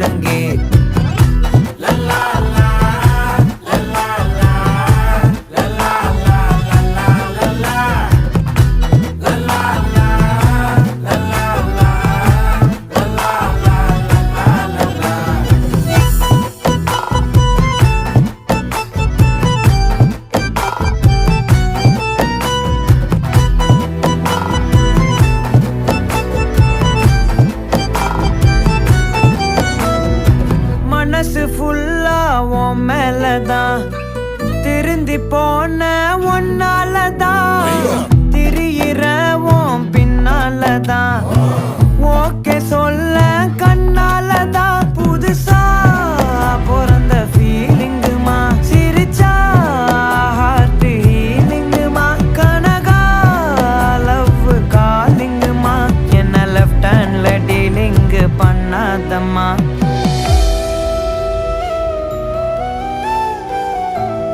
முழங்கே. மனசு ஃபுல்லா உன் மேலதான், திருந்தி போன ஒன்னாலதான், திரியிற உன் பின்னாலதான், ஓகே சொல்ல கண்ணாலதான். புதுசா பிறந்த ஃபீலிங்குமா, சிரிச்சா ஹார்ட் ஹீலிங்குமா, கனகா லவ் காலிங்குமா, என்ன லெஃப்ட் ஹேண்ட்ல டீலிங்கு பண்ணாதம்மா.